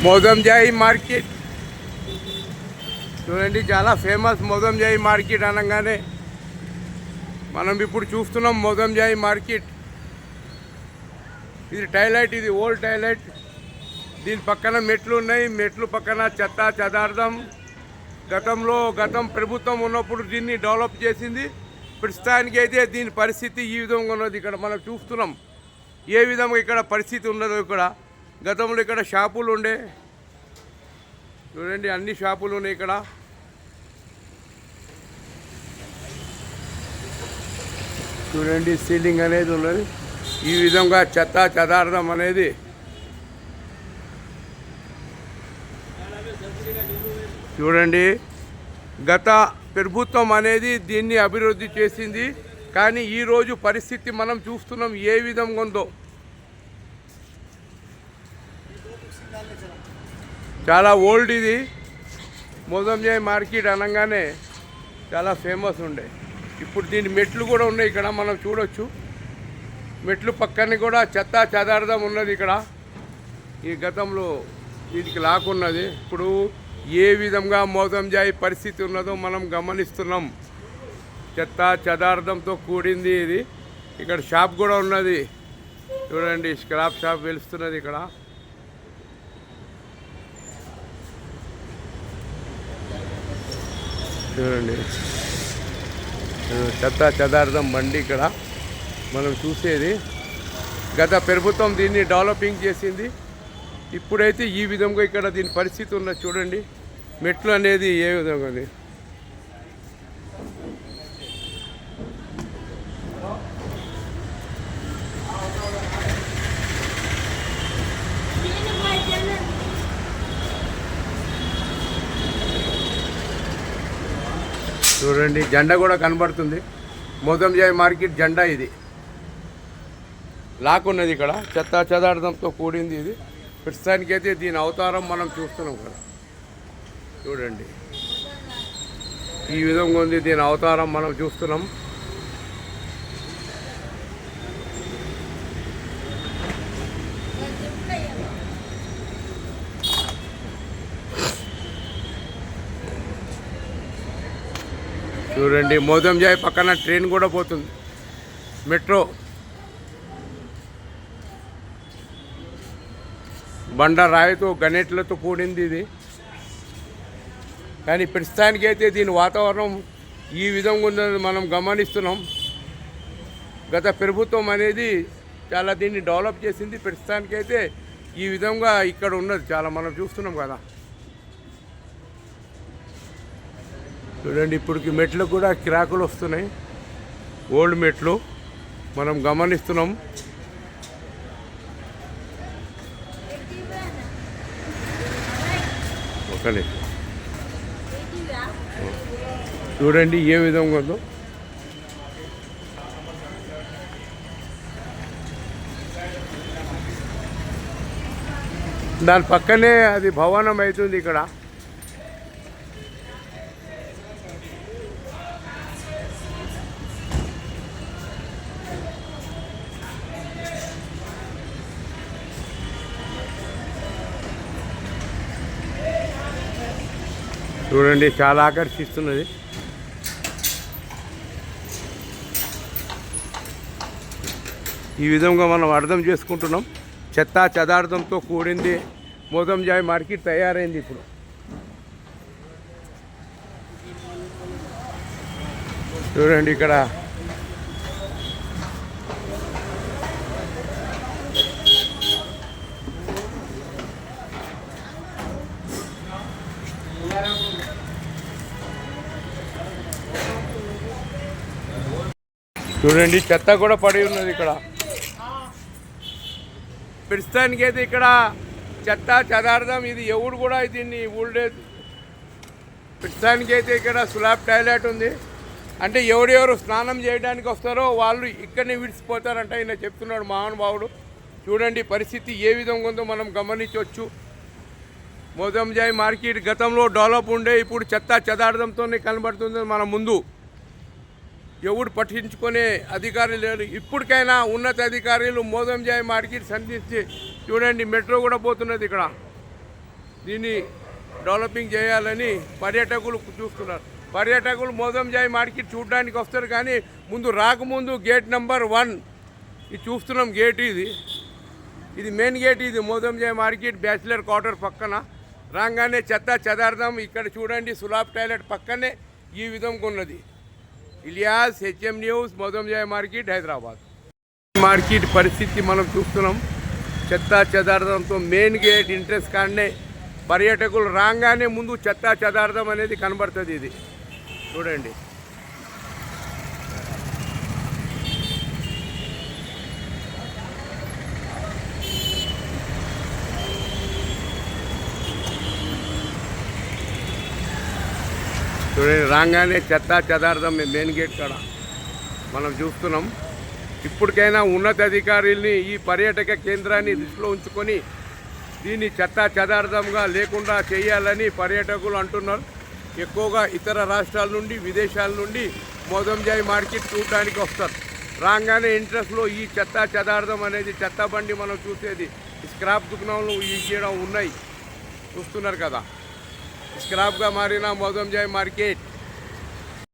మోదంజాయి market చూడండి, చాలా famous మోదంజాయి market అనగానే మనం ఇప్పుడు చూస్తున్నాం మోదంజాయి మార్కెట్. ఇది టాయిలెట్, ఇది ఓల్డ్ టాయిలెట్. దీని పక్కన మెట్లు ఉన్నాయి, మెట్లు పక్కన చెత్త చెదార్థం. గతం ప్రభుత్వం ఉన్నప్పుడు దీన్ని డెవలప్ చేసింది. ప్రస్తుతానికి అయితే దీని పరిస్థితి ఈ విధంగా ఉన్నది. ఇక్కడ మనం చూస్తున్నాం ఏ విధంగా ఇక్కడ పరిస్థితి ఉన్నదో. ఇక్కడ గతంలో ఇక్కడ షాపులు ఉండే, చూడండి అన్ని షాపులు ఉన్నాయి ఇక్కడ. చూడండి సీలింగ్ అనేది ఉన్నది. ఈ విధంగా చెత్త చెదార్థం అనేది చూడండి. గత ప్రభుత్వం అనేది దీన్ని అభివృద్ధి చేసింది, కానీ ఈరోజు పరిస్థితి మనం చూస్తున్నాం ఏ విధంగా ఉందో. చాలా ఓల్డ్ ఇది. మోదంజాయి మార్కెట్ అనగానే చాలా ఫేమస్ ఉండే. ఇప్పుడు దీని మెట్లు కూడా ఉన్నాయి ఇక్కడ, మనం చూడొచ్చు. మెట్లు పక్కన కూడా చెత్త చెదార్థం ఉన్నది ఇక్కడ. ఈ గతంలో వీటికి లాక్కున్నది. ఇప్పుడు ఏ విధంగా మోదంజాయి పరిస్థితి ఉన్నదో మనం గమనిస్తున్నాం. చెత్త చెదార్థంతో కూడింది ఇది. ఇక్కడ షాప్ కూడా ఉన్నది చూడండి, స్క్రాప్ షాప్ వెలుస్తున్నది ఇక్కడ. చూడండి చెత్త చెదార్థం బండి ఇక్కడ మనం చూసేది. గత ప్రభుత్వం దీన్ని డెవలపింగ్ చేసింది. ఇప్పుడైతే ఈ విధంగా ఇక్కడ దీని పరిస్థితి ఉన్నది చూడండి. మెట్లు అనేది ఏ విధంగా ఉంది. చూడండి జెండా కూడా కనబడుతుంది. మోదంజాయి మార్కెట్ జెండా ఇది. లాక్కున్నది ఇక్కడ, చెత్త చెదార్థంతో కూడింది ఇది. ప్రస్తుతానికైతే దీని అవతారం మనం చూస్తున్నాం కదా. చూడండి ఈ విధంగా ఉంది దీని అవతారం మనం చూస్తున్నాం. చూడండి మోదంజాయి పక్కన ట్రైన్ కూడా పోతుంది, మెట్రో. బండ రాయితో గణేట్లతో కూడింది ఇది. కానీ ప్రస్తుతానికి అయితే దీని వాతావరణం ఈ విధంగా ఉందని మనం గమనిస్తున్నాం. గత ప్రభుత్వం అనేది చాలా దీన్ని డెవలప్ చేసింది. ప్రస్తుతానికైతే ఈ విధంగా ఇక్కడ ఉన్నది చాలా మనం చూస్తున్నాం కదా. చూడండి ఇప్పటికి మెట్లు కూడా కిరాకులు వస్తున్నాయి, ఓల్డ్ మెట్లు మనం గమనిస్తున్నాం. ఒకనే చూడండి ఏ విధంగా ఉందో. దాని పక్కనే అది భవనం అవుతుంది ఇక్కడ. చూడండి చాలా ఆకర్షిస్తున్నది. ఈ విధంగా మనం అర్థం చేసుకుంటున్నాం. చెత్త చెదార్థంతో కూడింది మోదంజాయి మార్కెట్ తయారైంది ఇప్పుడు. చూడండి ఇక్కడ చూడండి చెత్త కూడా పడి ఉన్నది ఇక్కడ. ప్రస్తుతానికైతే ఇక్కడ చెత్త చెదార్థం ఇది ఎవడు కూడా దీన్ని ఊళ్ళేది. ప్రస్తుతానికైతే ఇక్కడ స్లాబ్ టాయిలెట్ ఉంది. అంటే ఎవరెవరు స్నానం చేయడానికి వస్తారో వాళ్ళు ఇక్కడనే విడిచిపోతారంట ఈయన చెప్తున్నాడు మహానుభావుడు. చూడండి పరిస్థితి ఏ విధంగా ఉందో మనం గమనించవచ్చు. మోదంజాయి మార్కెట్ గతంలో డెవలప్ ఉండే, ఇప్పుడు చెత్త చెదార్థంతోనే కనబడుతుంది మన ముందు. ఎవడు పట్టించుకునే అధికారులు లేరు. ఇప్పటికైనా ఉన్నత అధికారులు మోదంజాయి మార్కెట్ సంధించి చూడండి మెట్రో కూడా పోతున్నది ఇక్కడ. దీన్ని డెవలపింగ్ చేయాలని పర్యాటకులు చూస్తున్నారు. పర్యాటకులు మోదంజాయి మార్కెట్ చూడడానికి వస్తారు, కానీ ముందు రాకముందు గేట్ నెంబర్ 1 ఇది చూస్తున్నాం. గేట్ ఇది మెయిన్ గేట్. ఇది మోదంజాయి మార్కెట్ బ్యాచిలర్ క్వార్టర్ పక్కన రాగానే చెత్త చెదార్థం. ఇక్కడ చూడండి, సులాబ్ టాయిలెట్ పక్కనే ఈ విధంగా ఉన్నది. Ilyas, HM news, Mozamjahi market, Hyderabad. Market పరిస్థితి మనం చూస్తున్నాం. చెత్త చెదార్థంతో మెయిన్ గేట్ ఇంట్రెస్ట్ కాడనే పర్యాటకులు రాగానే ముందు చెత్త చెదార్థం అనేది కనబడుతుంది. ఇది చూడండి. చూడండి, రాగానే చెత్త చెదార్థం మెయిన్ గేట్ కాడ మనం చూస్తున్నాం. ఇప్పటికైనా ఉన్నతాధికారుల్ని ఈ పర్యాటక కేంద్రాన్ని దృష్టిలో ఉంచుకొని దీన్ని చెత్త చెదార్థంగా లేకుండా చేయాలని పర్యాటకులు అంటున్నారు. ఎక్కువగా ఇతర రాష్ట్రాల నుండి, విదేశాల నుండి మోదంజాయి మార్కెట్ చూడడానికి వస్తారు. రాగానే ఇంట్రెస్ట్లో ఈ చెత్త చెదార్థం అనేది చెత్త బండి మనం చూసేది స్క్రాప్ దుకాణంలో ఈ ఉన్నాయి, చూస్తున్నారు కదా. స్క్రాప్గా మారిన మోదంజాయి మార్కెట్